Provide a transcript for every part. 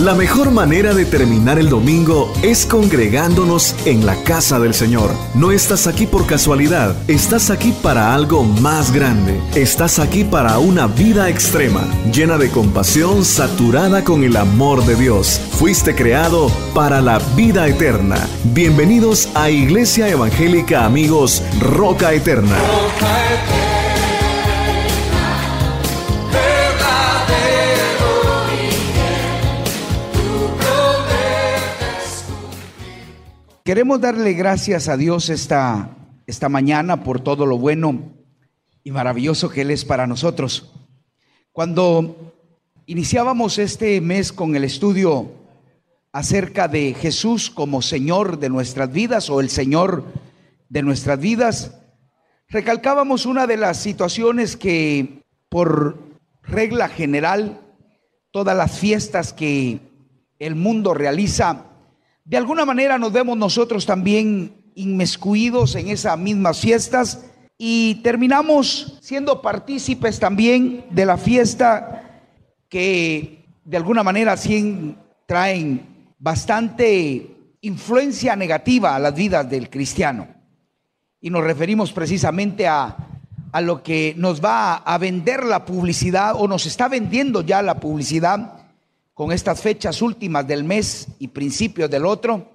La mejor manera de terminar el domingo es congregándonos en la casa del Señor. No estás aquí por casualidad, estás aquí para algo más grande. Estás aquí para una vida extrema, llena de compasión, saturada con el amor de Dios. Fuiste creado para la vida eterna. Bienvenidos a Iglesia Evangélica Amigos Roca Eterna. Roca Eterna. Queremos darle gracias a Dios esta mañana por todo lo bueno y maravilloso que Él es para nosotros. Cuando iniciábamos este mes con el estudio acerca de Jesús como Señor de nuestras vidas o el Señor de nuestras vidas, recalcábamos una de las situaciones que por regla general todas las fiestas que el mundo realiza, de alguna manera nos vemos nosotros también inmiscuidos en esas mismas fiestas y terminamos siendo partícipes también de la fiesta que de alguna manera sí traen bastante influencia negativa a las vidas del cristiano. Y nos referimos precisamente a lo que nos va a vender la publicidad o nos está vendiendo ya la publicidad con estas fechas últimas del mes y principios del otro,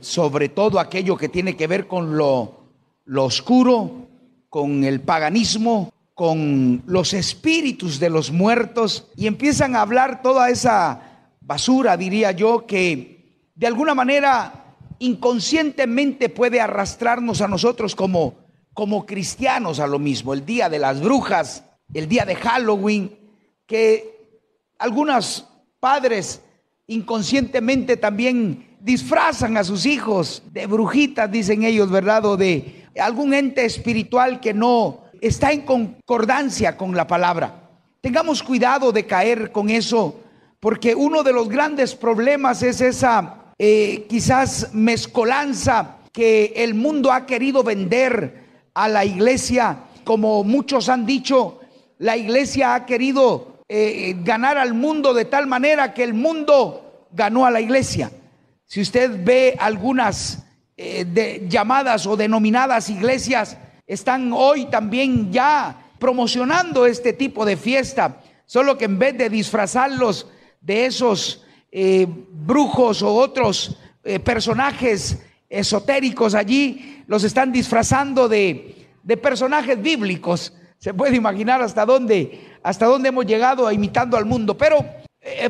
sobre todo aquello que tiene que ver con lo oscuro, con el paganismo, con los espíritus de los muertos, y empiezan a hablar toda esa basura, diría yo, que de alguna manera inconscientemente puede arrastrarnos a nosotros como cristianos a lo mismo. El día de las brujas, el día de Halloween, que algunos padres inconscientemente también disfrazan a sus hijos de brujitas, dicen ellos, ¿verdad? O de algún ente espiritual que no está en concordancia con la palabra. Tengamos cuidado de caer con eso, porque uno de los grandes problemas es esa quizás mezcolanza que el mundo ha querido vender a la iglesia. Como muchos han dicho, la iglesia ha querido ganar al mundo de tal manera que el mundo ganó a la iglesia. Si usted ve algunas llamadas o denominadas iglesias, están hoy también ya promocionando este tipo de fiesta, solo que en vez de disfrazarlos de esos brujos o otros personajes esotéricos allí, los están disfrazando de personajes bíblicos. Se puede imaginar hasta dónde hemos llegado imitando al mundo. Pero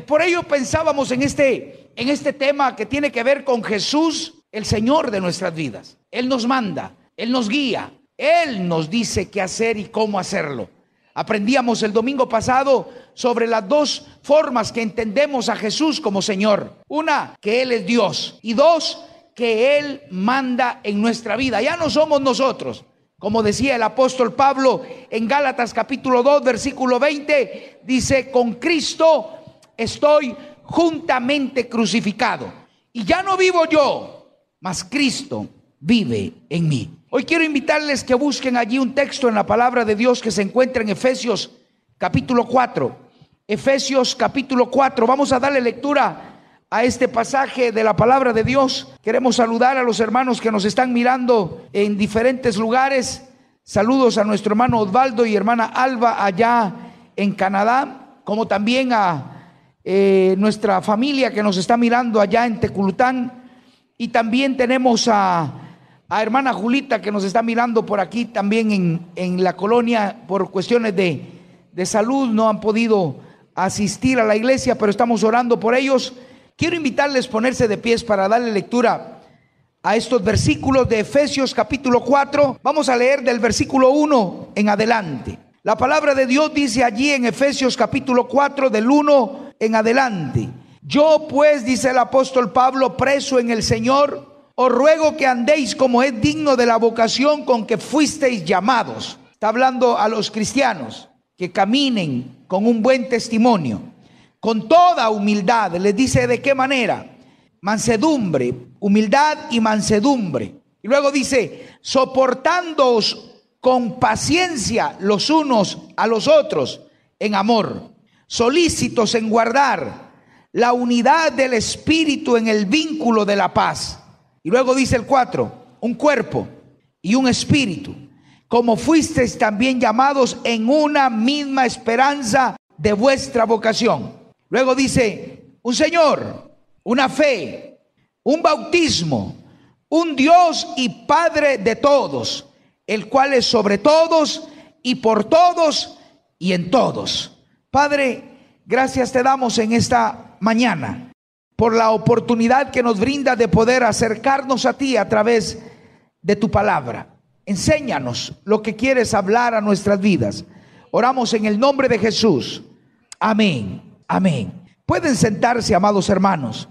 por ello pensábamos en este tema que tiene que ver con Jesús, el Señor de nuestras vidas. Él nos manda, Él nos guía, Él nos dice qué hacer y cómo hacerlo. Aprendíamos el domingo pasado sobre las dos formas que entendemos a Jesús como Señor. Una, que Él es Dios, y dos, que Él manda en nuestra vida. Ya no somos nosotros. Como decía el apóstol Pablo en Gálatas capítulo 2 versículo 20, dice: con Cristo estoy juntamente crucificado, y ya no vivo yo, mas Cristo vive en mí. Hoy quiero invitarles que busquen allí un texto en la palabra de Dios que se encuentra en Efesios capítulo 4. Efesios capítulo 4. Vamos a darle lectura a este pasaje de la palabra de Dios. Queremos saludar a los hermanos que nos están mirando en diferentes lugares. Saludos a nuestro hermano Osvaldo y hermana Alba allá en Canadá, como también a nuestra familia que nos está mirando allá en Teculután, y también tenemos a hermana Julita que nos está mirando por aquí también en la colonia. Por cuestiones de salud no han podido asistir a la iglesia, pero estamos orando por ellos. Quiero invitarles a ponerse de pies para darle lectura a estos versículos de Efesios capítulo 4. Vamos a leer del versículo 1 en adelante. La palabra de Dios dice allí en Efesios capítulo 4 del 1 en adelante: yo pues, dice el apóstol Pablo, preso en el Señor, os ruego que andéis como es digno de la vocación con que fuisteis llamados. Está hablando a los cristianos, que caminen con un buen testimonio, con toda humildad. Les dice de qué manera: mansedumbre, humildad y mansedumbre. Y luego dice: soportándoos con paciencia los unos a los otros en amor, solícitos en guardar la unidad del Espíritu en el vínculo de la paz. Y luego dice el 4, un cuerpo y un espíritu, como fuisteis también llamados en una misma esperanza de vuestra vocación. Luego dice, un Señor, una fe, un bautismo, un Dios y Padre de todos, el cual es sobre todos y por todos y en todos. Padre, gracias te damos en esta mañana por la oportunidad que nos brinda de poder acercarnos a ti a través de tu palabra. Enséñanos lo que quieres hablar a nuestras vidas. Oramos en el nombre de Jesús. Amén. Amén. Pueden sentarse, amados hermanos.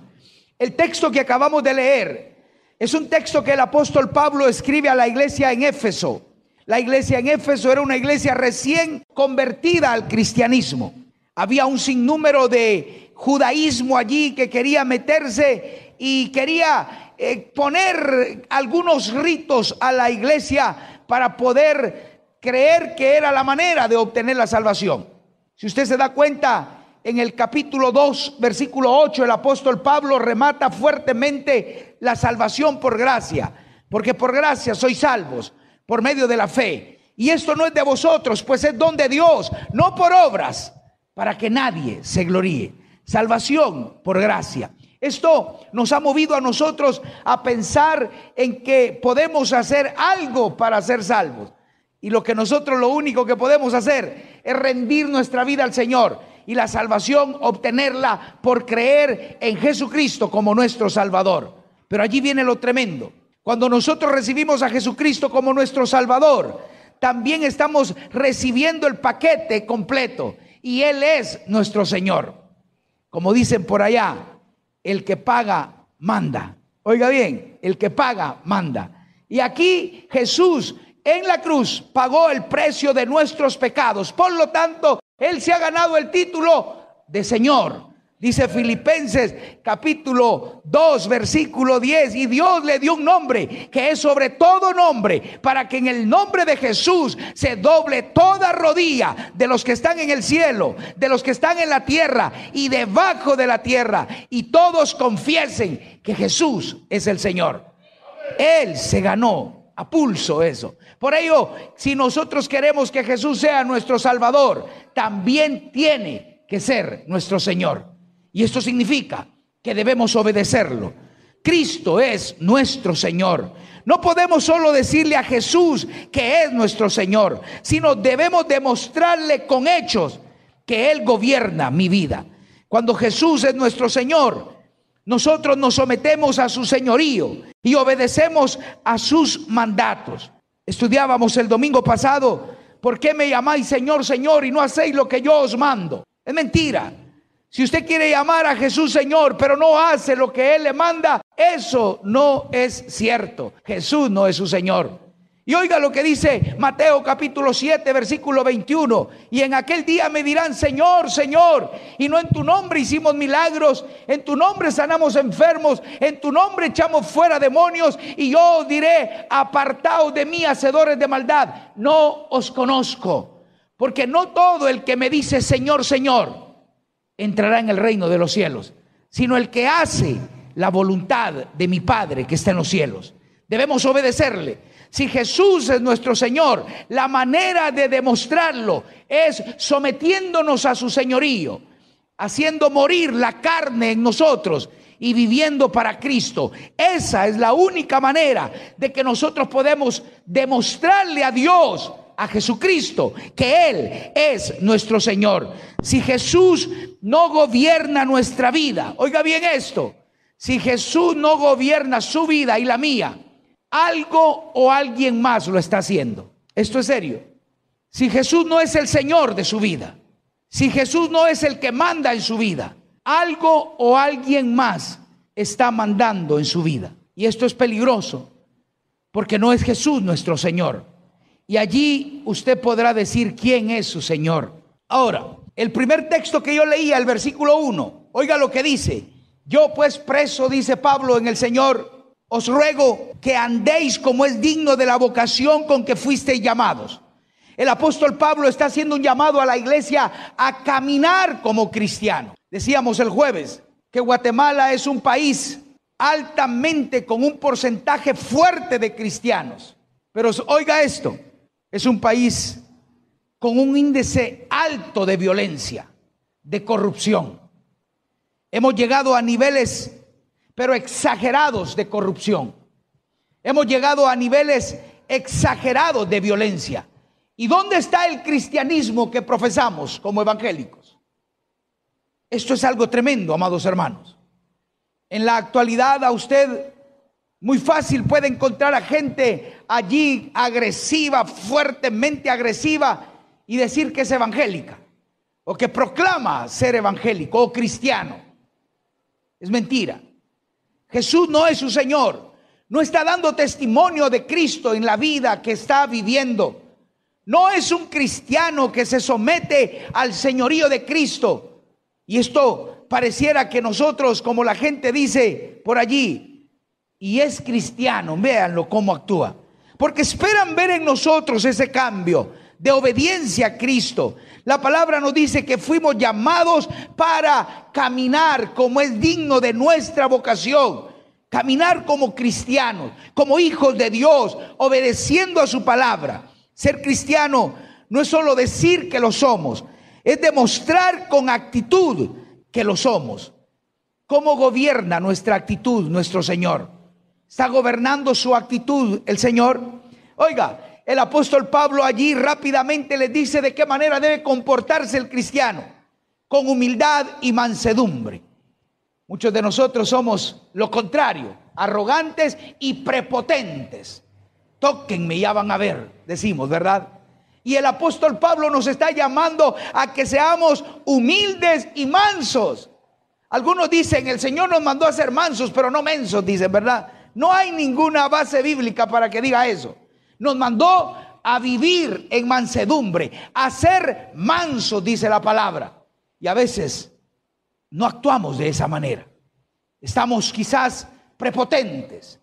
El texto que acabamos de leer es un texto que el apóstol Pablo escribe a la iglesia en Éfeso. La iglesia en Éfeso era una iglesia recién convertida al cristianismo. Había un sinnúmero de judaísmo allí que quería meterse y quería poner algunos ritos a la iglesia para poder creer que era la manera de obtener la salvación. Si usted se da cuenta, en el capítulo 2, versículo 8, el apóstol Pablo remata fuertemente la salvación por gracia, porque por gracia sois salvos por medio de la fe. Y esto no es de vosotros, pues es don de Dios, no por obras, para que nadie se gloríe. Salvación por gracia. Esto nos ha movido a nosotros a pensar en que podemos hacer algo para ser salvos. Y lo único que podemos hacer es rendir nuestra vida al Señor. Y la salvación obtenerla por creer en Jesucristo como nuestro Salvador. Pero allí viene lo tremendo. Cuando nosotros recibimos a Jesucristo como nuestro Salvador, también estamos recibiendo el paquete completo. Y Él es nuestro Señor. Como dicen por allá, el que paga, manda. Oiga bien, el que paga, manda. Y aquí Jesús en la cruz pagó el precio de nuestros pecados. Por lo tanto, Él se ha ganado el título de Señor. Dice Filipenses capítulo 2 versículo 10, y Dios le dio un nombre que es sobre todo nombre, para que en el nombre de Jesús se doble toda rodilla de los que están en el cielo, de los que están en la tierra y debajo de la tierra, y todos confiesen que Jesús es el Señor. Él se ganó a pulso eso. Por ello, si nosotros queremos que Jesús sea nuestro Salvador, también tiene que ser nuestro Señor. Y esto significa que debemos obedecerlo. Cristo es nuestro Señor. No podemos solo decirle a Jesús que es nuestro Señor, sino debemos demostrarle con hechos que Él gobierna mi vida. Cuando Jesús es nuestro Señor, nosotros nos sometemos a su señorío y obedecemos a sus mandatos. Estudiábamos el domingo pasado, ¿por qué me llamáis Señor, Señor, y no hacéis lo que yo os mando? Es mentira. Si usted quiere llamar a Jesús Señor, pero no hace lo que Él le manda, eso no es cierto. Jesús no es su Señor. Y oiga lo que dice Mateo capítulo 7 versículo 21. Y en aquel día me dirán, Señor, Señor, y no en tu nombre hicimos milagros, en tu nombre sanamos enfermos, en tu nombre echamos fuera demonios. Y yo os diré, apartaos de mí, hacedores de maldad, no os conozco. Porque no todo el que me dice Señor, Señor entrará en el reino de los cielos, sino el que hace la voluntad de mi Padre que está en los cielos. Debemos obedecerle. Si Jesús es nuestro Señor, la manera de demostrarlo es sometiéndonos a su señorío, haciendo morir la carne en nosotros y viviendo para Cristo. Esa es la única manera de que nosotros podemos demostrarle a Dios, a Jesucristo, que Él es nuestro Señor. Si Jesús no gobierna nuestra vida, oiga bien esto, si Jesús no gobierna su vida y la mía, algo o alguien más lo está haciendo. Esto es serio. Si Jesús no es el Señor de su vida, si Jesús no es el que manda en su vida, algo o alguien más está mandando en su vida. Y esto es peligroso, porque no es Jesús nuestro Señor. Y allí usted podrá decir quién es su Señor. Ahora, el primer texto que yo leía, el versículo 1, oiga lo que dice. Yo pues preso, dice Pablo, en el Señor, os ruego que andéis como es digno de la vocación con que fuisteis llamados. El apóstol Pablo está haciendo un llamado a la iglesia a caminar como cristiano. Decíamos el jueves que Guatemala es un país altamente con un porcentaje fuerte de cristianos. Pero oiga esto, es un país con un índice alto de violencia, de corrupción. Hemos llegado a niveles, pero exagerados de corrupción. Hemos llegado a niveles exagerados de violencia. ¿Y dónde está el cristianismo que profesamos como evangélicos? Esto es algo tremendo, amados hermanos. En la actualidad a usted muy fácil puede encontrar a gente allí agresiva, fuertemente agresiva, y decir que es evangélica o que proclama ser evangélico o cristiano. Es mentira. Jesús no es su Señor. No está dando testimonio de Cristo en la vida que está viviendo. No es un cristiano que se somete al señorío de Cristo. Y esto pareciera que nosotros, como la gente dice por allí, y es cristiano, véanlo cómo actúa. Porque esperan ver en nosotros ese cambio de obediencia a Cristo. La palabra nos dice que fuimos llamados para caminar como es digno de nuestra vocación. Caminar como cristianos, como hijos de Dios, obedeciendo a su palabra. Ser cristiano no es solo decir que lo somos, es demostrar con actitud que lo somos. ¿Cómo gobierna nuestra actitud nuestro Señor? ¿Está gobernando su actitud el Señor? Oiga, el apóstol Pablo allí rápidamente les dice de qué manera debe comportarse el cristiano: con humildad y mansedumbre. Muchos de nosotros somos lo contrario, arrogantes y prepotentes. Tóquenme, ya van a ver, decimos, ¿verdad? Y el apóstol Pablo nos está llamando a que seamos humildes y mansos. Algunos dicen, el Señor nos mandó a ser mansos, pero no mensos, dicen, ¿verdad? No hay ninguna base bíblica para que diga eso. Nos mandó a vivir en mansedumbre, a ser mansos, dice la palabra. Y a veces no actuamos de esa manera. Estamos quizás prepotentes.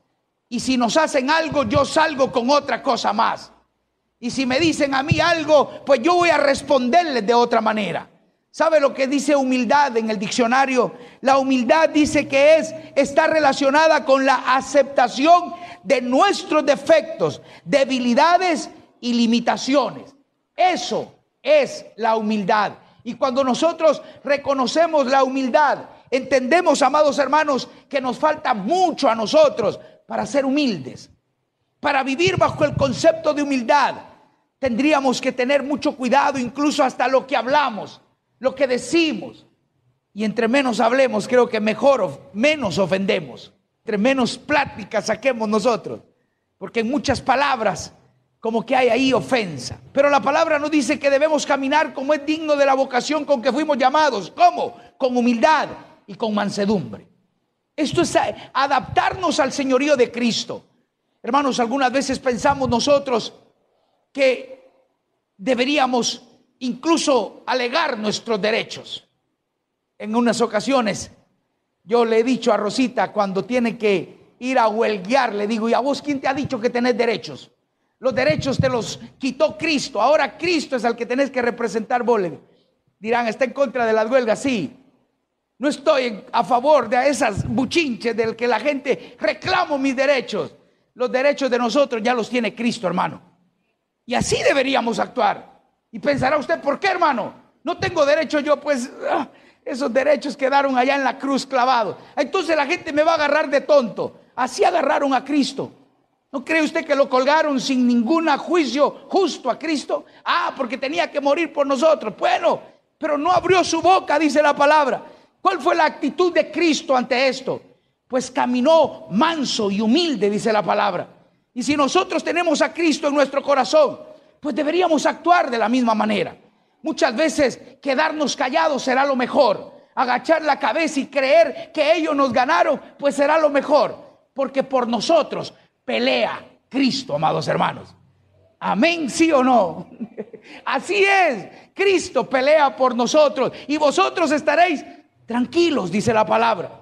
Y si nos hacen algo, yo salgo con otra cosa más. Y si me dicen a mí algo, pues yo voy a responderles de otra manera. ¿Sabe lo que dice humildad en el diccionario? La humildad dice que está relacionada con la aceptación de nuestros defectos, debilidades y limitaciones. Eso es la humildad. Y cuando nosotros reconocemos la humildad, entendemos, amados hermanos, que nos falta mucho a nosotros para ser humildes. Para vivir bajo el concepto de humildad, tendríamos que tener mucho cuidado, incluso hasta lo que hablamos, lo que decimos. Y entre menos hablemos, creo que menos ofendemos. Entre menos pláticas saquemos nosotros, porque en muchas palabras como que hay ahí ofensa. Pero la palabra nos dice que debemos caminar como es digno de la vocación con que fuimos llamados. ¿Cómo? Con humildad y con mansedumbre. Esto es adaptarnos al señorío de Cristo. Hermanos, algunas veces pensamos nosotros que deberíamos incluso alegar nuestros derechos. En unas ocasiones yo le he dicho a Rosita, cuando tiene que ir a huelguear, le digo, ¿y a vos quién te ha dicho que tenés derechos? Los derechos te los quitó Cristo. Ahora Cristo es al que tenés que representar vos. Dirán, ¿está en contra de las huelgas? Sí. No estoy a favor de esas buchinches del que la gente reclamo mis derechos. Los derechos de nosotros ya los tiene Cristo, hermano. Y así deberíamos actuar. Y pensará usted, ¿por qué, hermano? No tengo derecho yo, pues esos derechos quedaron allá en la cruz clavados. Entonces la gente me va a agarrar de tonto. Así agarraron a Cristo. ¿No cree usted que lo colgaron sin ningún juicio justo a Cristo? Porque tenía que morir por nosotros. Bueno, pero no abrió su boca, dice la palabra. ¿Cuál fue la actitud de Cristo ante esto? Pues caminó manso y humilde, dice la palabra. Y si nosotros tenemos a Cristo en nuestro corazón, pues deberíamos actuar de la misma manera. Muchas veces quedarnos callados será lo mejor. Agachar la cabeza y creer que ellos nos ganaron, pues será lo mejor. Porque por nosotros pelea Cristo, amados hermanos. Amén, ¿sí o no? Así es, Cristo pelea por nosotros y vosotros estaréis tranquilos, dice la palabra.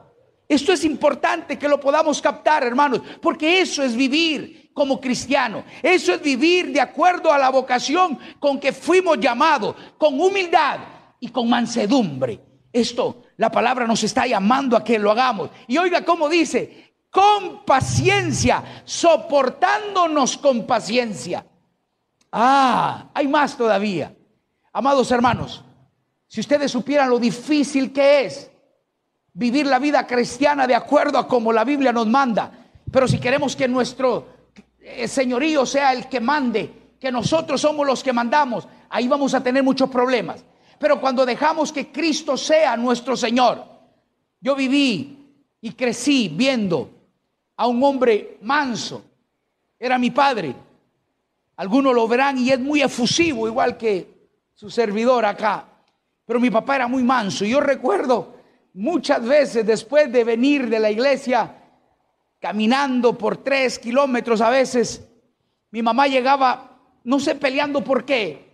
Esto es importante que lo podamos captar, hermanos, porque eso es vivir como cristiano. Eso es vivir de acuerdo a la vocación con que fuimos llamados, con humildad y con mansedumbre. Esto, la palabra nos está llamando a que lo hagamos. Y oiga cómo dice: con paciencia, soportándonos con paciencia. Hay más todavía. Amados hermanos, si ustedes supieran lo difícil que es vivir la vida cristiana de acuerdo a como la Biblia nos manda, pero si queremos que nuestro señorío sea el que mande, que nosotros somos los que mandamos, ahí vamos a tener muchos problemas. Pero cuando dejamos que Cristo sea nuestro Señor, yo viví y crecí viendo a un hombre manso. Era mi padre. Algunos lo verán y es muy efusivo, igual que su servidor acá. Pero mi papá era muy manso. Y yo recuerdo muchas veces, después de venir de la iglesia, caminando por 3 kilómetros a veces, mi mamá llegaba, no sé peleando por qué,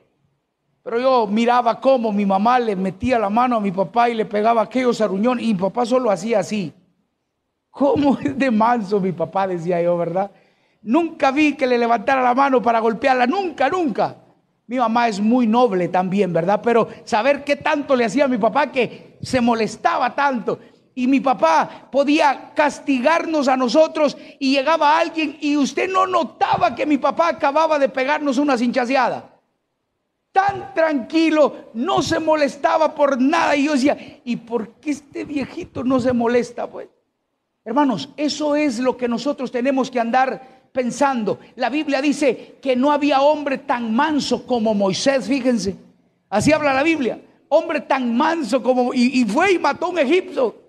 pero yo miraba cómo mi mamá le metía la mano a mi papá y le pegaba aquellos aruñones, y mi papá solo hacía así. ¿Cómo es de manso mi papá?, decía yo, ¿verdad? Nunca vi que le levantara la mano para golpearla, nunca, nunca. Mi mamá es muy noble también, ¿verdad? Pero saber qué tanto le hacía a mi papá, que se molestaba tanto. Y mi papá podía castigarnos a nosotros y llegaba alguien y usted no notaba que mi papá acababa de pegarnos una cinchaseada. Tan tranquilo, no se molestaba por nada. Y yo decía, ¿y por qué este viejito no se molesta, pues? Hermanos, eso es lo que nosotros tenemos que andar pensando. La Biblia dice que no había hombre tan manso como Moisés, fíjense. Así habla la Biblia. Hombre tan manso como... Y fue y mató a un egipcio.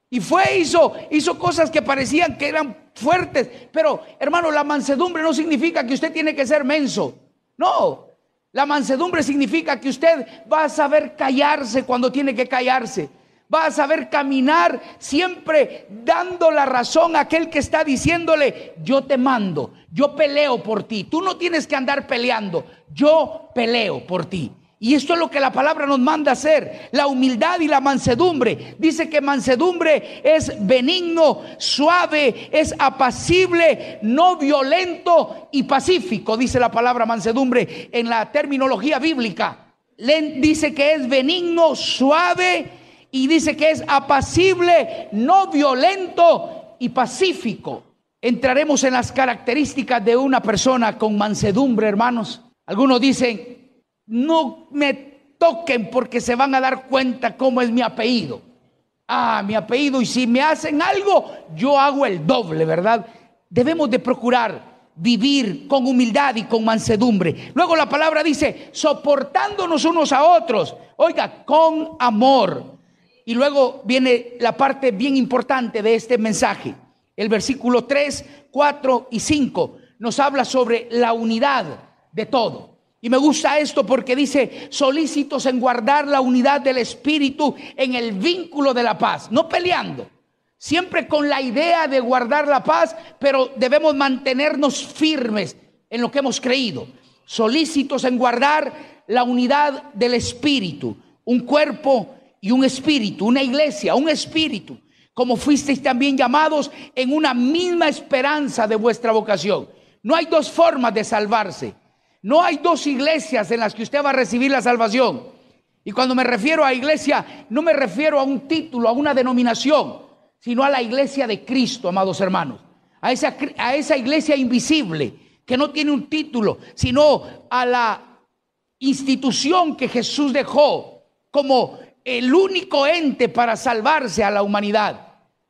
Y fue, hizo cosas que parecían que eran fuertes. Pero, hermano, la mansedumbre no significa que usted tiene que ser menso. No. La mansedumbre significa que usted va a saber callarse cuando tiene que callarse. Va a saber caminar siempre dando la razón a aquel que está diciéndole: yo te mando, yo peleo por ti. Tú no tienes que andar peleando, yo peleo por ti. Y esto es lo que la palabra nos manda hacer. La humildad y la mansedumbre. Dice que mansedumbre es benigno, suave, es apacible, no violento y pacífico. Dice la palabra mansedumbre en la terminología bíblica. Dice que es benigno, suave, y dice que es apacible, no violento y pacífico. Entraremos en las características de una persona con mansedumbre, hermanos. Algunos dicen: no me toquen porque se van a dar cuenta cómo es mi apellido. Mi apellido, y si me hacen algo, yo hago el doble, ¿verdad? Debemos de procurar vivir con humildad y con mansedumbre. Luego la palabra dice: soportándonos unos a otros. Oiga, con amor. Y luego viene la parte bien importante de este mensaje. El versículo 3, 4 y 5 nos habla sobre la unidad de todo. Y me gusta esto porque dice: solícitos en guardar la unidad del Espíritu en el vínculo de la paz. No peleando, siempre con la idea de guardar la paz, pero debemos mantenernos firmes en lo que hemos creído. Solícitos en guardar la unidad del Espíritu, un cuerpo y un espíritu, una iglesia, un espíritu, como fuisteis también llamados en una misma esperanza de vuestra vocación. No hay dos formas de salvarse. No hay dos iglesias en las que usted va a recibir la salvación. Y cuando me refiero a iglesia, no me refiero a un título, a una denominación, sino a la iglesia de Cristo, amados hermanos. A esa iglesia invisible, que no tiene un título, sino a la institución que Jesús dejó como el único ente para salvarse a la humanidad.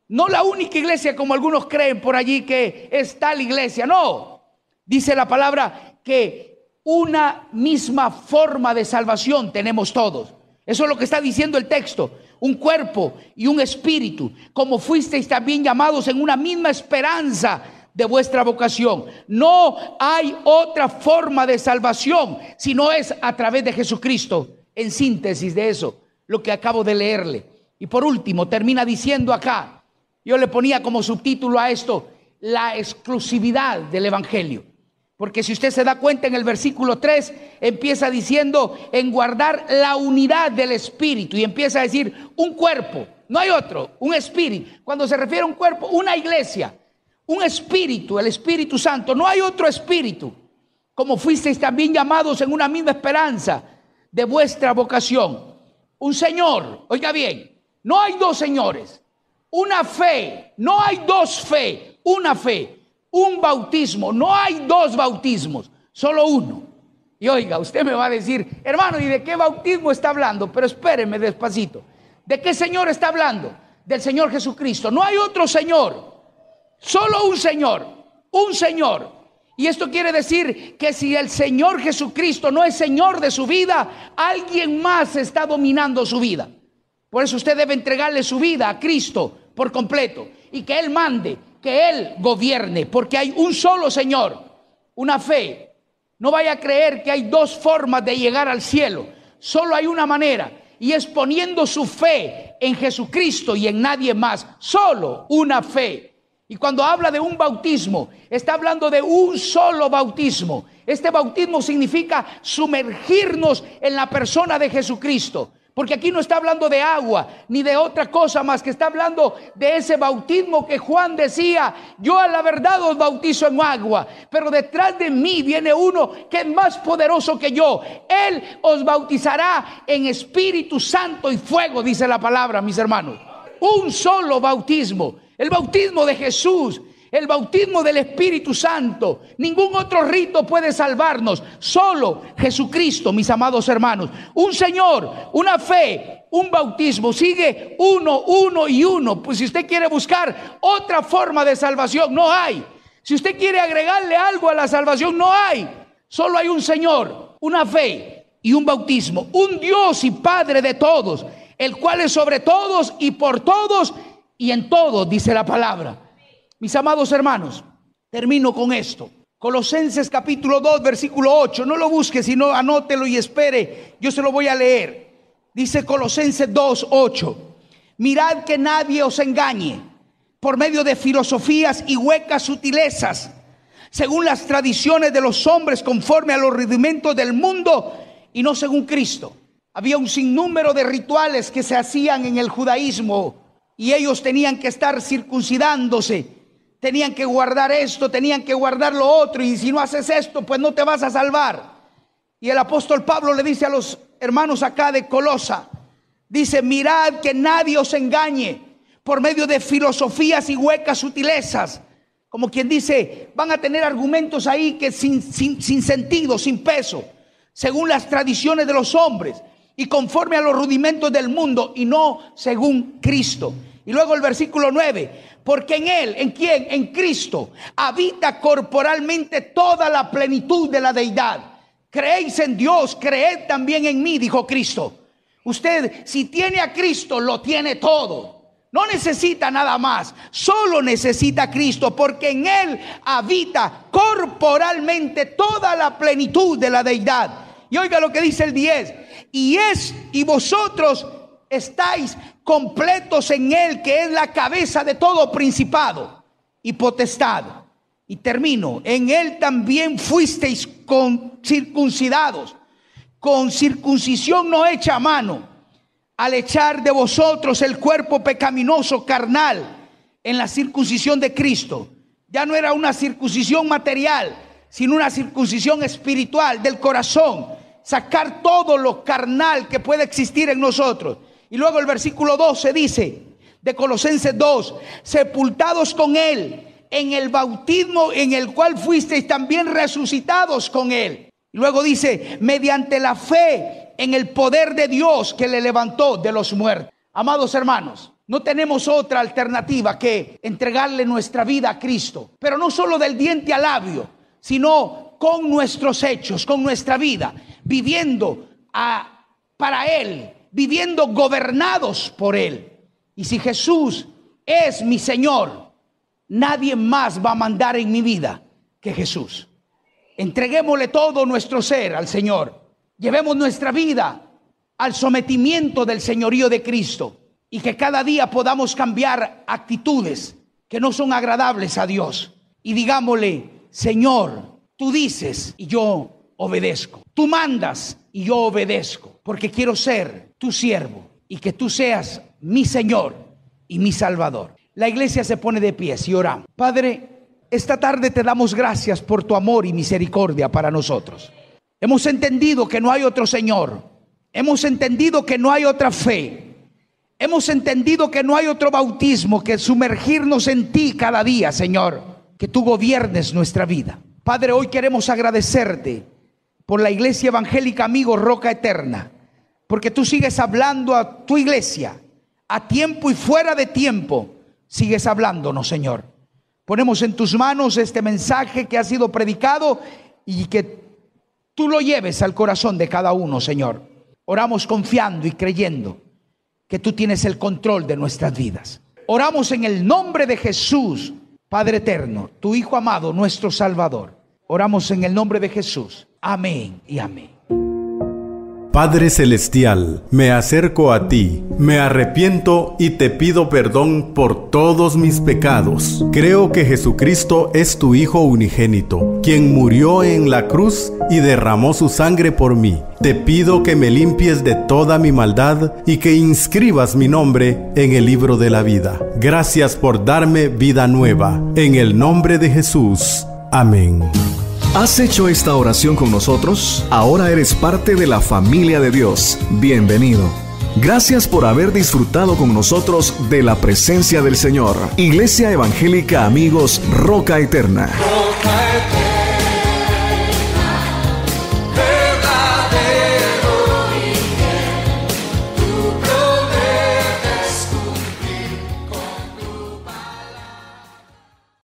No la única iglesia como algunos creen por allí que es tal iglesia. No, dice la palabra que una misma forma de salvación tenemos todos. Eso es lo que está diciendo el texto. Un cuerpo y un espíritu, como fuisteis también llamados en una misma esperanza de vuestra vocación. No hay otra forma de salvación si no es a través de Jesucristo. En síntesis de eso, lo que acabo de leerle. Y por último termina diciendo acá, yo le ponía como subtítulo a esto: la exclusividad del evangelio. Porque si usted se da cuenta, en el versículo 3 empieza diciendo: en guardar la unidad del Espíritu, y empieza a decir un cuerpo, no hay otro, un espíritu. Cuando se refiere a un cuerpo, una iglesia, un espíritu, el Espíritu Santo, no hay otro espíritu. Como fuisteis también llamados en una misma esperanza de vuestra vocación. un Señor. Oiga bien, no hay dos señores. Una fe, no hay dos fe, una fe. Un bautismo, no hay dos bautismos, solo uno. Y oiga, usted me va a decir, hermano, ¿y de qué bautismo está hablando? Pero espéreme despacito. ¿De qué Señor está hablando? Del Señor Jesucristo. No hay otro Señor, solo un Señor, un Señor. Y esto quiere decir que si el Señor Jesucristo no es Señor de su vida, alguien más está dominando su vida. Por eso usted debe entregarle su vida a Cristo por completo y que Él mande, que Él gobierne, porque hay un solo Señor, una fe. No vaya a creer que hay dos formas de llegar al cielo. Solo hay una manera, y es poniendo su fe en Jesucristo y en nadie más. Solo una fe. Y cuando habla de un bautismo, está hablando de un solo bautismo. Este bautismo significa sumergirnos en la persona de Jesucristo. Porque aquí no está hablando de agua ni de otra cosa más, que está hablando de ese bautismo que Juan decía: yo a la verdad os bautizo en agua, pero detrás de mí viene uno que es más poderoso que yo. Él os bautizará en Espíritu Santo y fuego, dice la palabra, mis hermanos. Un solo bautismo, el bautismo de Jesús, el bautismo del Espíritu Santo. Ningún otro rito puede salvarnos, solo Jesucristo, mis amados hermanos. Un Señor, una fe, un bautismo. Sigue uno y uno. Pues si usted quiere buscar otra forma de salvación, no hay. Si usted quiere agregarle algo a la salvación, no hay. Solo hay un Señor, una fe y un bautismo. Un Dios y Padre de todos, el cual es sobre todos y por todos y en todos, dice la palabra. Mis amados hermanos, termino con esto. Colosenses capítulo 2, versículo 8. No lo busque, sino anótelo y espere. Yo se lo voy a leer. Dice Colosenses 2, 8. Mirad que nadie os engañe por medio de filosofías y huecas sutilezas, según las tradiciones de los hombres, conforme a los rudimentos del mundo y no según Cristo. Había un sinnúmero de rituales que se hacían en el judaísmo y ellos tenían que estar circuncidándose. Tenían que guardar esto, tenían que guardar lo otro, y si no haces esto, pues no te vas a salvar. Y el apóstol Pablo le dice a los hermanos acá de Colosa, dice: mirad que nadie os engañe por medio de filosofías y huecas sutilezas. Como quien dice, van a tener argumentos ahí que sin sentido, sin peso, según las tradiciones de los hombres y conforme a los rudimentos del mundo y no según Cristo. Y luego el versículo 9, porque en Él, ¿en quién? En Cristo, habita corporalmente toda la plenitud de la deidad. Creéis en Dios, creed también en mí, dijo Cristo. Usted, si tiene a Cristo, lo tiene todo. No necesita nada más, solo necesita a Cristo, porque en Él habita corporalmente toda la plenitud de la deidad. Y oiga lo que dice el 10, y vosotros estáis completos en Él, que es la cabeza de todo principado y potestad. Y termino, en Él también fuisteis circuncidados, con circuncisión no hecha a mano, al echar de vosotros el cuerpo pecaminoso carnal en la circuncisión de Cristo. Ya no era una circuncisión material, sino una circuncisión espiritual del corazón. Sacar todo lo carnal que puede existir en nosotros. Y luego el versículo 12 dice de Colosenses 2, sepultados con Él en el bautismo en el cual fuisteis también resucitados con Él. Y luego dice, mediante la fe en el poder de Dios que le levantó de los muertos. Amados hermanos, no tenemos otra alternativa que entregarle nuestra vida a Cristo. Pero no solo del diente al labio, sino con nuestros hechos, con nuestra vida, viviendo para Él, viviendo gobernados por Él. Y si Jesús es mi Señor, nadie más va a mandar en mi vida que Jesús. Entreguémosle todo nuestro ser al Señor. Llevemos nuestra vida al sometimiento del señorío de Cristo. Y que cada día podamos cambiar actitudes que no son agradables a Dios. Y digámosle, Señor, tú dices y yo obedezco. Tú mandas y yo obedezco. Porque quiero ser tu siervo y que tú seas mi Señor y mi Salvador. La iglesia se pone de pies y oramos. Padre, esta tarde te damos gracias por tu amor y misericordia para nosotros. Hemos entendido que no hay otro Señor Hemos entendido que no hay otra fe. Hemos entendido que no hay otro bautismo que sumergirnos en ti cada día, Señor. Que tú gobiernes nuestra vida. Padre, hoy queremos agradecerte por la Iglesia Evangélica Amigos Roca Eterna, porque tú sigues hablando a tu iglesia, a tiempo y fuera de tiempo, sigues hablándonos, Señor. Ponemos en tus manos este mensaje que ha sido predicado y que tú lo lleves al corazón de cada uno, Señor. Oramos confiando y creyendo que tú tienes el control de nuestras vidas. Oramos en el nombre de Jesús, Padre eterno, tu Hijo amado, nuestro Salvador. Oramos en el nombre de Jesús. Amén y amén. Padre Celestial, me acerco a ti, me arrepiento y te pido perdón por todos mis pecados. Creo que Jesucristo es tu Hijo unigénito, quien murió en la cruz y derramó su sangre por mí. Te pido que me limpies de toda mi maldad y que inscribas mi nombre en el libro de la vida. Gracias por darme vida nueva. En el nombre de Jesús. Amén. ¿Has hecho esta oración con nosotros? Ahora eres parte de la familia de Dios. Bienvenido. Gracias por haber disfrutado con nosotros de la presencia del Señor. Iglesia Evangélica Amigos Roca Eterna.